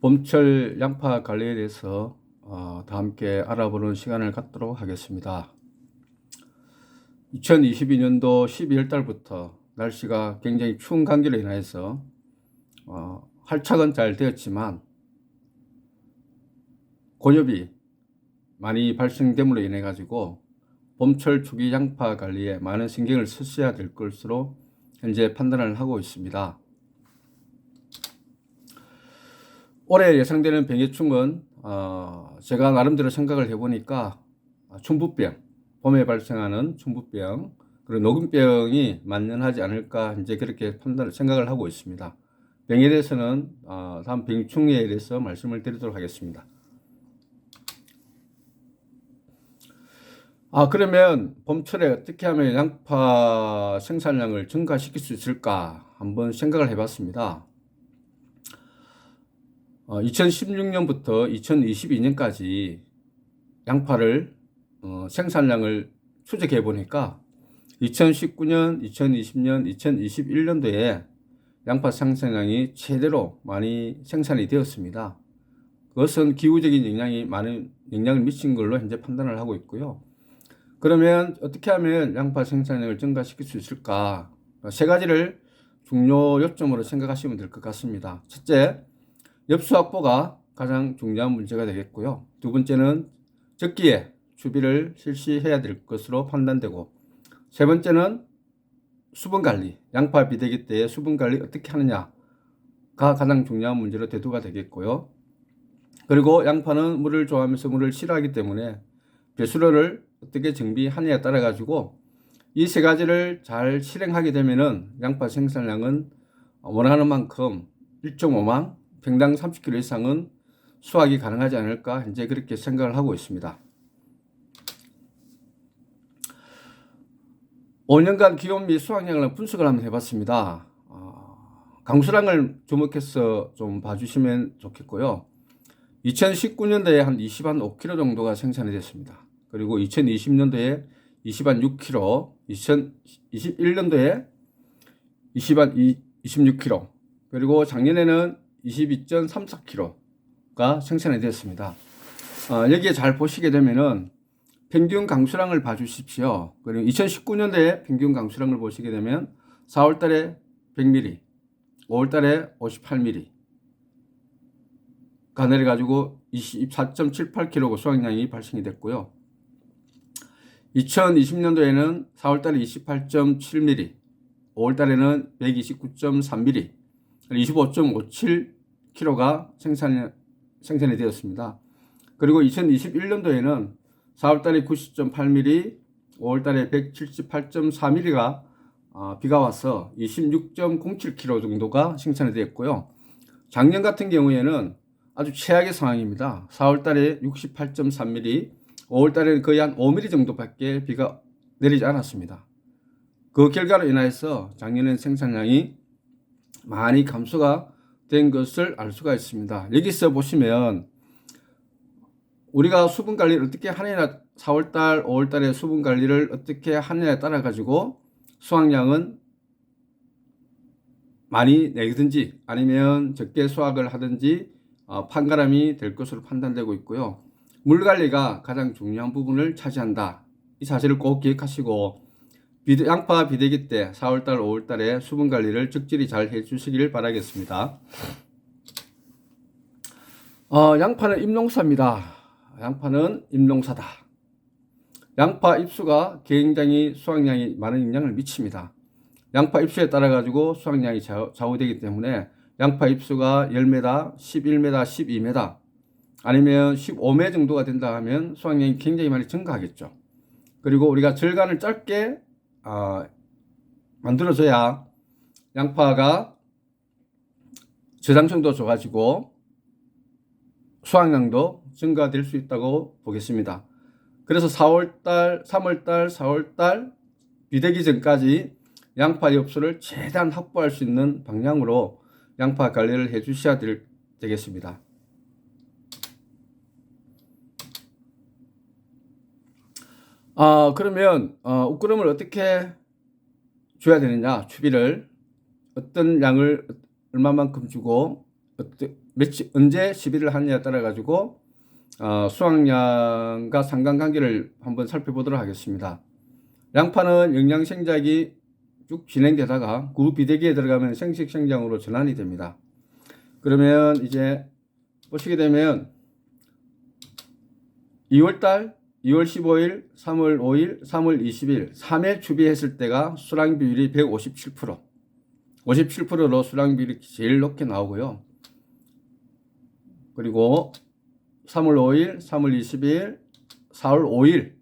봄철 양파 관리에 대해서 다 함께 알아보는 시간을 갖도록 하겠습니다. 2022년도 12월 달부터 날씨가 굉장히 추운 감기로 인해서 활착은 잘 되었지만 곤엽이 많이 발생됨으로 인해 가지고 봄철 초기 양파 관리에 많은 신경을 쓰셔야 될 것으로 현재 판단을 하고 있습니다. 올해 예상되는 병해충은 제가 나름대로 생각을 해보니까 충부병, 봄에 발생하는 충부병, 그리고 녹균병이 만연하지 않을까 이제 그렇게 생각을 하고 있습니다. 병에 대해서는 다음 병충해에 대해서 말씀을 드리도록 하겠습니다. 그러면 봄철에 어떻게 하면 양파 생산량을 증가시킬 수 있을까 한번 생각을 해봤습니다. 2016년부터 2022년까지 양파를 생산량을 추적해 보니까 2019년, 2020년, 2021년도에 양파 생산량이 최대로 많이 생산이 되었습니다. 그것은 기후적인 영향이 많은 영향을 미친 걸로 현재 판단을 하고 있고요. 그러면 어떻게 하면 양파 생산량을 증가시킬 수 있을까? 세 가지를 중요 요점으로 생각하시면 될 것 같습니다. 첫째, 엽수 확보가 가장 중요한 문제가 되겠고요. 두 번째는 적기에 추비를 실시해야 될 것으로 판단되고, 세 번째는 수분 관리, 양파 비대기 때의 수분 관리 어떻게 하느냐가 가장 중요한 문제로 대두가 되겠고요. 그리고 양파는 물을 좋아하면서 물을 싫어하기 때문에 배수로를 어떻게 정비하느냐에 따라 가지고 이 세 가지를 잘 실행하게 되면은 양파 생산량은 원하는 만큼 1.5만 평당 30kg 이상은 수확이 가능하지 않을까 현재 그렇게 생각을 하고 있습니다. 5년간 기온 및 수확량을 분석을 한번 해봤습니다. 강수량을 주목해서 좀 봐주시면 좋겠고요. 2019년도에 한 25kg 정도가 생산이 됐습니다. 그리고 2020년도에 26kg, 2021년도에 26kg, 그리고 작년에는 22.34kg가 생산이 되었습니다. 여기에 잘 보시게 되면은 평균 강수량을 봐주십시오. 그리고 2019년도에 평균 강수량을 보시게 되면 4월달에 100mm, 5월달에 58mm가 내려가지고 24.78kg 수확량이 발생이 됐고요. 2020년도에는 4월달에 28.7mm, 5월달에는 129.3mm, 25.57kg가 생산이 되었습니다. 그리고 2021년도에는 4월달에 90.8mm, 5월달에 178.4mm가 비가 와서 26.07kg 정도가 생산이 되었고요. 작년 같은 경우에는 아주 최악의 상황입니다. 4월달에 68.3mm, 5월달에는 거의 한 5mm 정도밖에 비가 내리지 않았습니다. 그 결과로 인해서 작년엔 생산량이 많이 감소가 된 것을 알 수가 있습니다. 여기서 보시면 우리가 수분 관리를 어떻게 하느냐, 4월달, 5월달에 수분 관리를 어떻게 하느냐에 따라 가지고 수확량은 많이 내든지 아니면 적게 수확을 하든지 판가름이 될 것으로 판단되고 있고요. 물 관리가 가장 중요한 부분을 차지한다. 이 사실을 꼭 기억하시고 양파 비대기 때 4월달, 5월달에 수분 관리를 적절히 잘 해주시길 바라겠습니다. 양파는 잎농사입니다. 양파는 잎농사다. 양파 잎수가 굉장히 수확량이 많은 영향을 미칩니다. 양파 잎수에 따라 가지고 수확량이 좌우되기 때문에 양파 잎수가 10m, 11m, 12m 아니면 15m 정도가 된다 하면 수확량이 굉장히 많이 증가하겠죠. 그리고 우리가 절간을 짧게 만들어줘야 양파가 저장성도 좋아지고 수확량도 증가될 수 있다고 보겠습니다. 그래서 4월달, 3월달, 4월달 비대기 전까지 양파 엽수를 최대한 확보할 수 있는 방향으로 양파 관리를 해 주셔야 되겠습니다. 그러면 웃구름을 어떻게 줘야 되느냐, 추비를 어떤 양을 얼마만큼 주고 언제 시비를 하느냐에 따라 가지고 수확량과 상관관계를 한번 살펴보도록 하겠습니다. 양파는 영양 생장이 쭉 진행되다가 구비대기에 들어가면 생식생장으로 전환이 됩니다. 그러면 이제 보시게 되면 2월달, 2월 15일, 3월 5일, 3월 20일 3회 추비했을 때가 수량 비율이 157%, 57%로 수량 비율이 제일 높게 나오고요. 그리고 3월 5일, 3월 20일, 4월 5일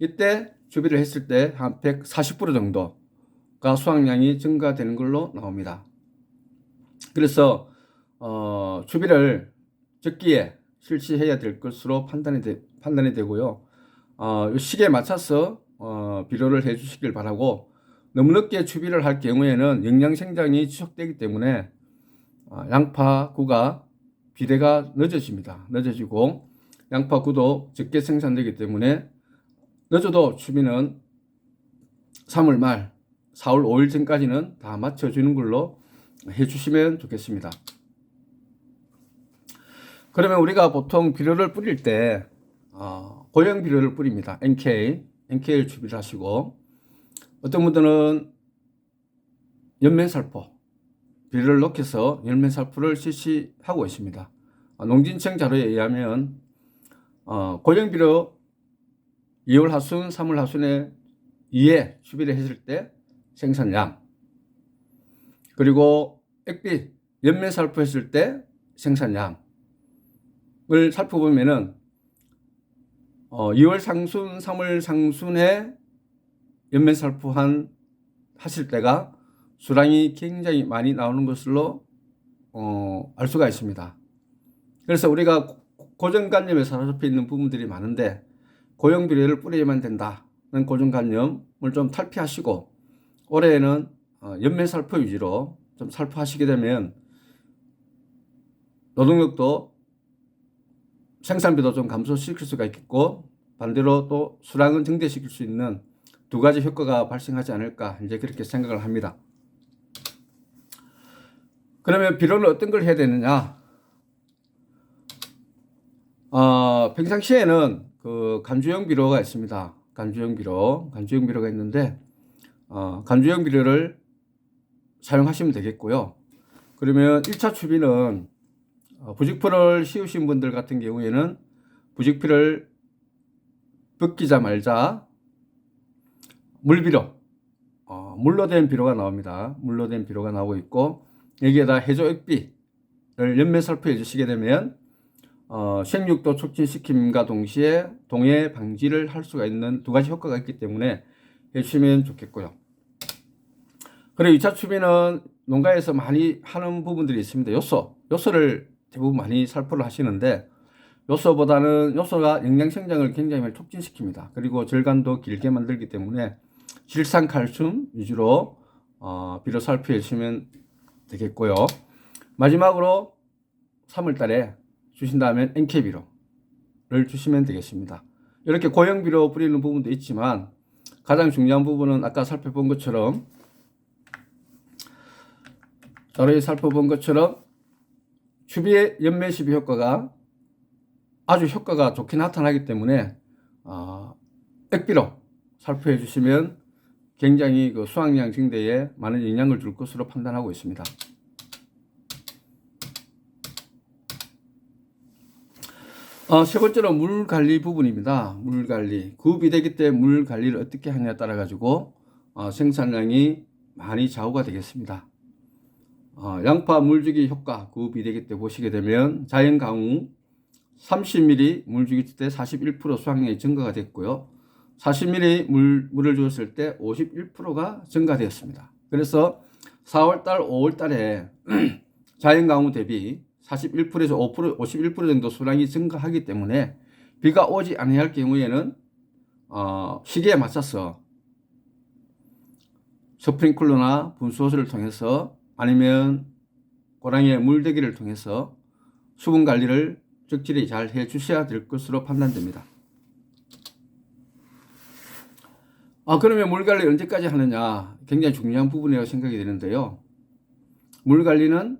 이때 추비를 했을 때 한 140% 정도가 수확량이 증가되는 걸로 나옵니다. 그래서 추비를 적기에 실시해야 될 것으로 판단이 되고요. 이 시기에 맞춰서 비료를 해 주시길 바라고, 너무 늦게 추비를 할 경우에는 영양 생장이 지속되기 때문에 양파구가 비대가 늦어지고 양파구도 적게 생산되기 때문에 늦어도 추비는 3월 말 4월 5일 전까지는 다 맞춰주는 걸로 해주시면 좋겠습니다. 그러면 우리가 보통 비료를 뿌릴 때 고형 비료를 뿌립니다. NK를 추비를 하시고, 어떤 분들은 연면살포 비료를 넣고서 연면살포를 실시하고 있습니다. 농진청 자료에 의하면 고형 비료 2월 하순, 3월 하순에 2회 추비를 했을 때 생산량, 그리고 액비 연면살포 했을 때 생산량을 살펴보면은 2월 상순, 3월 상순에 연면살포 하실 때가 수량이 굉장히 많이 나오는 것으로 알 수가 있습니다. 그래서 우리가 고정관념에 사로잡혀 있는 부분들이 많은데, 고형 비료를 뿌려야만 된다는 고정관념을 좀 탈피하시고 올해에는 연면살포 위주로 좀 살포하시게 되면 노동력도 생산비도 좀 감소시킬 수가 있겠고, 반대로 또 수량은 증대시킬 수 있는 두 가지 효과가 발생하지 않을까, 이제 그렇게 생각을 합니다. 그러면 비료는 어떤 걸 해야 되느냐? 평상시에는 그 간주형 비료가 있습니다. 간주형 비료가 있는데 간주형 비료를 사용하시면 되겠고요. 그러면 1차 추비는 부직포를 씌우신 분들 같은 경우에는 부직포를 벗기자마자 물비료, 물로 된 비료가 나옵니다. 물로 된 비료가 나오고 있고, 여기에다 해조액비를 연면살포해 주시게 되면 생육도 촉진시킴과 동시에 동해 방지를 할 수가 있는 두 가지 효과가 있기 때문에 해주시면 좋겠고요. 그리고 2차 추비는 농가에서 많이 하는 부분들이 있습니다. 요소를 대부분 많이 살포를 하시는데, 요소가 영양 생장을 굉장히 많이 촉진시킵니다. 그리고 절간도 길게 만들기 때문에 질산 칼슘 위주로 비료 살포해 주시면 되겠고요. 마지막으로 3월 달에 주신다면 NK 비료를 주시면 되겠습니다. 이렇게 고형 비료 뿌리는 부분도 있지만 가장 중요한 부분은 아까 살펴본 것처럼 추비의 연면 시비 효과가 아주 효과가 좋게 나타나기 때문에 액비로 살포해 주시면 굉장히 그 수확량 증대에 많은 영향을 줄 것으로 판단하고 있습니다. 세 번째로 물 관리 부분입니다. 물 관리. 구비되기 때 물 관리를 어떻게 하냐에 따라 가지고 생산량이 많이 좌우가 되겠습니다. 양파 물주기 효과 구비되기 때 보시게 되면 자연 강우 30mm 물 주기 때 41% 수확량이 증가가 됐고요. 40mm 물을 주었을 때 51%가 증가되었습니다. 그래서 4월달, 5월달에 자연 강우 대비 41%에서 51% 정도 수량이 증가하기 때문에 비가 오지 않을 경우에는 시기에 맞춰서 스프링클러나 분수호스를 통해서 아니면 고랑이의 물대기를 통해서 수분 관리를 적절히 잘 해 주셔야 될 것으로 판단됩니다. 그러면 물 관리 언제까지 하느냐, 굉장히 중요한 부분이라고 생각이 되는데요. 물 관리는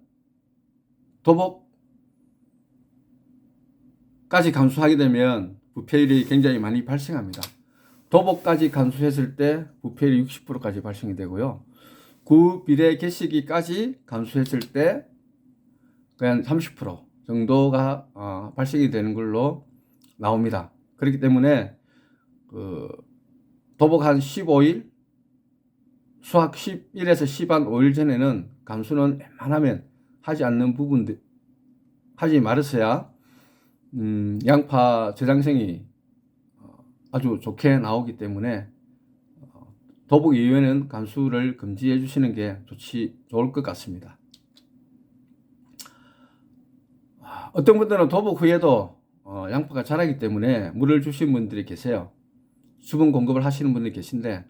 도복 감수하게 되면 부패율이 굉장히 많이 발생합니다. 도복까지 감수했을 때 부패율이 60%까지 발생이 되고요. 구비례 개시기까지 감수했을 때 그냥 30% 정도가 발생이 되는 걸로 나옵니다. 그렇기 때문에 도복 한 15일, 수학 10일에서 10한 5일 전에는 감수는 웬만하면 하지 않는 부분들 하지 말으셔야 양파 저장성이 아주 좋게 나오기 때문에 도복 이후에는 감수를 금지해 주시는 게 좋을 것 같습니다. 어떤 분들은 도복 후에도 양파가 자라기 때문에 물을 주신 분들이 계세요. 수분 공급을 하시는 분들이 계신데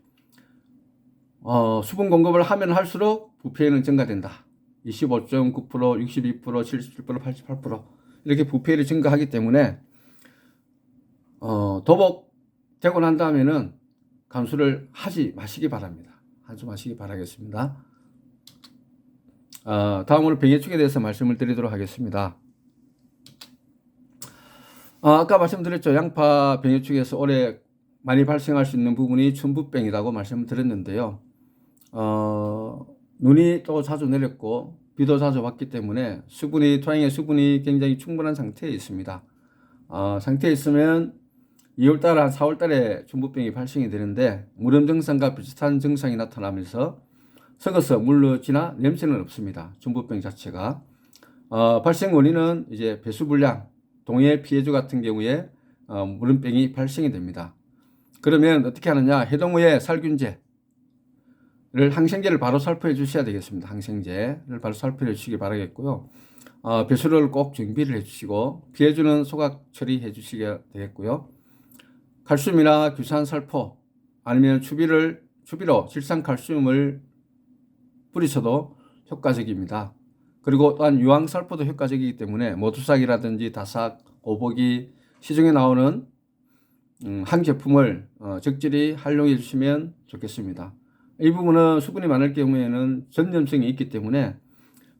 수분 공급을 하면 할수록 부패율은 증가된다. 25.9%, 62%, 77%, 88% 이렇게 부패율이 증가하기 때문에 도복 되고 난 다음에는 감수를 하지 마시기 바랍니다. 하지 마시기 바라겠습니다. 다음으로 병해충에 대해서 말씀을 드리도록 하겠습니다. 아까 말씀드렸죠. 양파 병해충에서 올해 많이 발생할 수 있는 부분이 춘부병이라고 말씀을 드렸는데요. 눈이 또 자주 내렸고 비도 자주 왔기 때문에 토양의 수분이 굉장히 충분한 상태에 있습니다. 상태에 있으면 2월달 한 4월달에 춘부병이 발생이 되는데 무름 증상과 비슷한 증상이 나타나면서 썩어서 물러지나 냄새는 없습니다. 춘부병 자체가 발생 원인은 이제 배수불량, 동해 피해주 같은 경우에 무름병이 발생이 됩니다. 그러면 어떻게 하느냐? 해동후에 살균제 항생제를 바로 살포해 주셔야 되겠습니다. 항생제를 바로 살포해 주시기 바라겠고요. 배수를 꼭 정비를 해 주시고 피해주는 소각 처리해 주시게 되겠고요. 칼슘이나 규산 살포 아니면 추비로 질산칼슘을 뿌리셔도 효과적입니다. 그리고 또한 유황 살포도 효과적이기 때문에 모두삭이라든지 다삭, 오복이 시중에 나오는 한 제품을 적절히 활용해 주시면 좋겠습니다. 이 부분은 수분이 많을 경우에는 전염성이 있기 때문에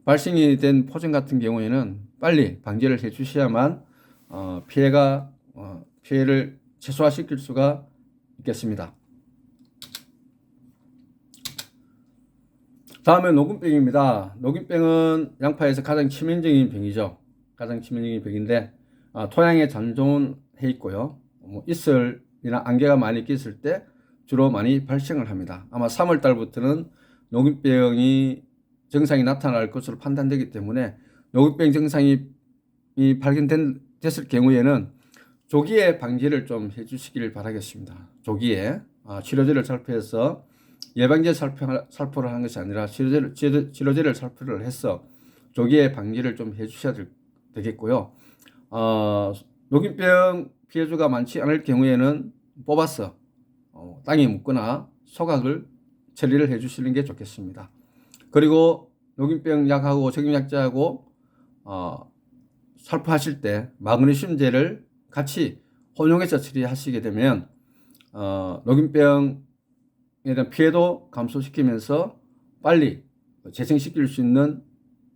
발생이 된 포정 같은 경우에는 빨리 방제를 해 주셔야만 피해를 최소화시킬 수가 있겠습니다. 다음은 녹균병입니다. 녹균병은 양파에서 가장 치명적인 병이죠. 가장 치명적인 병인데 토양에 잔존해 있고요. 이슬이나 안개가 많이 꼈을 때 주로 많이 발생을 합니다. 아마 3월 달부터는 녹균병이 증상이 나타날 것으로 판단되기 때문에 녹균병 증상이 발견됐을 경우에는 조기에 방지를 좀 해주시길 바라겠습니다. 조기에 치료제를 살포해서 예방제 살포를 하는 것이 아니라 치료제를 살포를 해서 조기에 방지를 좀 해주셔야 되겠고요. 녹균병 피해주가 많지 않을 경우에는 뽑아서 땅에 묻거나 소각을 처리를 해주시는 게 좋겠습니다. 그리고 녹균병 약하고 적용약제하고 살포하실 때 마그네슘제를 같이 혼용해서 처리하시게 되면 녹균병에 대한 피해도 감소시키면서 빨리 재생시킬 수 있는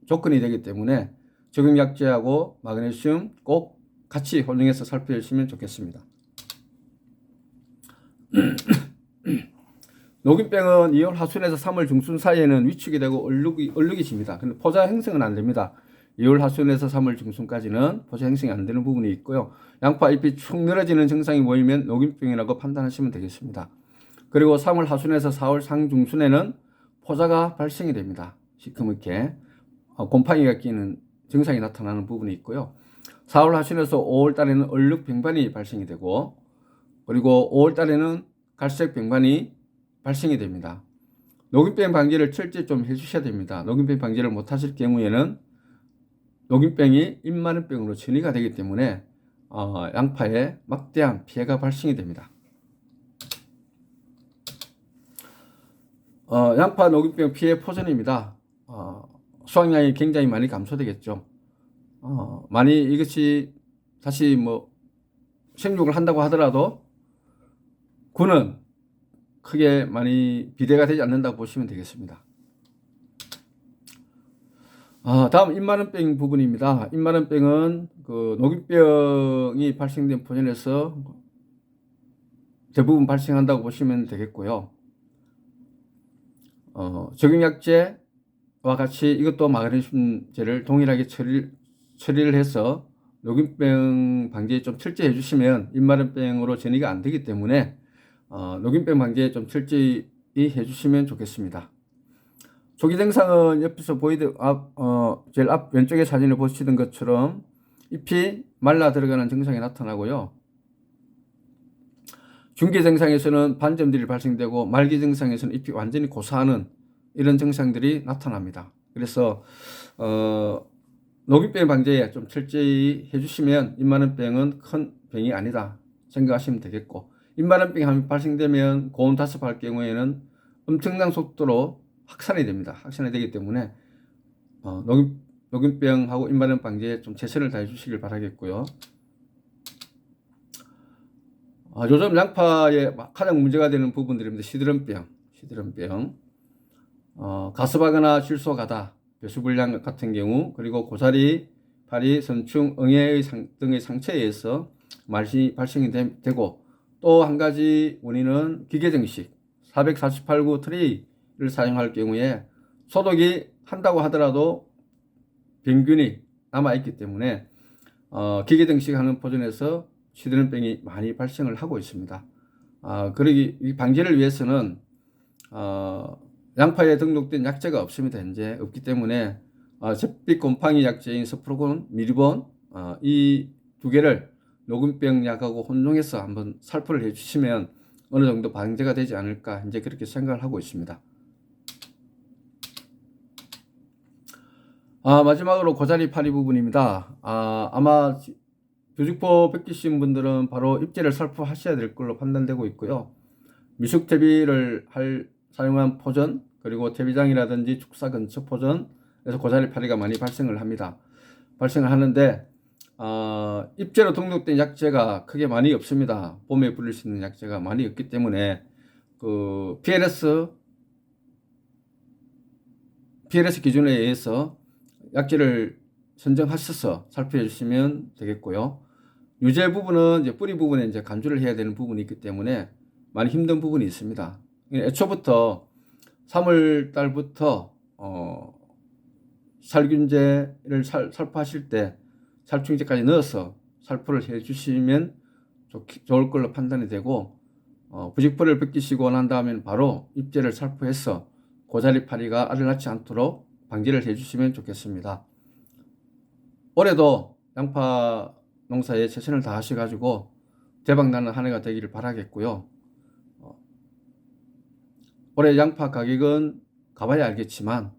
조건이 되기 때문에 적용약제하고 마그네슘 꼭 같이 혼용해서 살포해 주시면 좋겠습니다. 녹균병은 2월 하순에서 3월 중순 사이에는 위축이 되고 얼룩이 집니다. 근데 포자 형성은 안 됩니다. 2월 하순에서 3월 중순까지는 포자 형성이 안 되는 부분이 있고요. 양파 잎이 축 늘어지는 증상이 보이면 녹균병이라고 판단하시면 되겠습니다. 그리고 3월 하순에서 4월 상중순에는 포자가 발생이 됩니다. 시커멓게 곰팡이가 끼는 증상이 나타나는 부분이 있고요. 4월 하순에서 5월 달에는 얼룩 병반이 발생이 되고 그리고 5월 달에는 갈색 병반이 발생이 됩니다. 녹균병 방지를 철저히 좀 해주셔야 됩니다. 녹균병 방지를 못하실 경우에는 녹균병이 입마름병으로 전이가 되기 때문에 양파에 막대한 피해가 발생이 됩니다. 양파 녹균병 피해 포전입니다. 수확량이 굉장히 많이 감소되겠죠. 만약 이것이 다시 생육을 한다고 하더라도 균은 크게 많이 비대가 되지 않는다고 보시면 되겠습니다. 다음 입마름병 부분입니다. 입마름병은 그 녹균병이 발생된 포진에서 대부분 발생한다고 보시면 되겠고요. 적용약제와 같이 이것도 마그네슘제를 동일하게 처리를 해서 녹균병 방지에 좀 철저히 해주시면 입마름병으로 전이가 안 되기 때문에 녹균병 방지에 좀 철저히 해주시면 좋겠습니다. 조기 증상은 옆에서 제일 앞 왼쪽에 사진을 보시던 것처럼 잎이 말라 들어가는 증상이 나타나고요. 중기 증상에서는 반점들이 발생되고 말기 증상에서는 잎이 완전히 고사하는 이런 증상들이 나타납니다. 그래서 녹균병 방지에 좀 철저히 해주시면 입마름병은 큰 병이 아니다 생각하시면 되겠고, 입마름병이 발생되면 고온 다습할 경우에는 엄청난 속도로 확산이 됩니다. 확산이 되기 때문에 녹균병하고 입마름 방지에 좀 최선을 다해 주시길 바라겠고요. 요즘 양파에 가장 문제가 되는 부분들입니다. 시드름병, 가습하거나 질소가다, 배수불량 같은 경우, 그리고 고사리, 파리, 선충, 응애 등의 상처에 의해서 발생이 되고, 또 한 가지 원인은 기계정식 448구 트레이를 사용할 경우에 소독이 한다고 하더라도 병균이 남아있기 때문에 기계정식 하는 포진에서 시드름병이 많이 발생을 하고 있습니다. 이 방지를 위해서는 양파에 등록된 약제가 없습니다. 현재 없기 때문에 잿빛 곰팡이 약제인 스프로곤, 미리본 이 두 개를 녹균병 약하고 혼용해서 한번 살포를 해주시면 어느 정도 방제가 되지 않을까 이제 그렇게 생각을 하고 있습니다. 마지막으로 고자리 파리 부분입니다. 아마 조직포 뺏기신 분들은 바로 입제를 살포하셔야 될 걸로 판단되고 있고요. 미숙 퇴비를 사용한 포전, 그리고 퇴비장이라든지 축사 근처 포전에서 고자리 파리가 많이 발생을 합니다. 발생을 하는데 입제로 등록된 약제가 크게 많이 없습니다. 봄에 뿌릴 수 있는 약제가 많이 없기 때문에 그 PLS 기준에 의해서 약제를 선정하셔서 살포해 주시면 되겠고요. 유제 부분은 이제 뿌리 부분에 이제 간주를 해야 되는 부분이 있기 때문에 많이 힘든 부분이 있습니다. 애초부터 3월 달부터 살균제를 살포하실 때 살충제까지 넣어서 살포를 해 주시면 좋을 걸로 판단이 되고, 부직포를 벗기시고 난 다음에는 바로 입제를 살포해서 고자리 파리가 알을 낳지 않도록 방지를 해 주시면 좋겠습니다. 올해도 양파 농사에 최선을 다하셔가지고 대박나는 한 해가 되기를 바라겠고요. 올해 양파 가격은 가봐야 알겠지만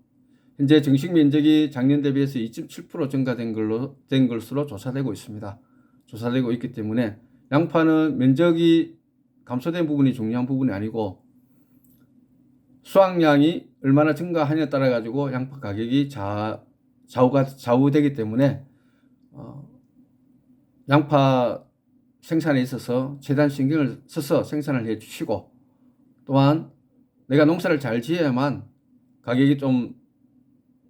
현재 정식 면적이 작년 대비해서 2.7% 증가된 것으로 조사되고 있습니다. 조사되고 있기 때문에 양파는 면적이 감소된 부분이 중요한 부분이 아니고 수확량이 얼마나 증가하냐에 따라 가지고 양파 가격이 좌우되기 때문에 양파 생산에 있어서 최대한 신경을 써서 생산을 해 주시고, 또한 내가 농사를 잘 지어야만 가격이 좀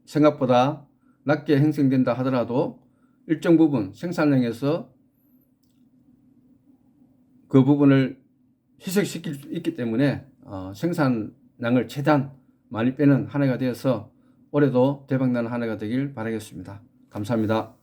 생각보다 낮게 형성된다 하더라도 일정 부분 생산량에서 그 부분을 희석시킬 수 있기 때문에 생산량을 최대한 많이 빼는 한 해가 되어서 올해도 대박나는 한 해가 되길 바라겠습니다. 감사합니다.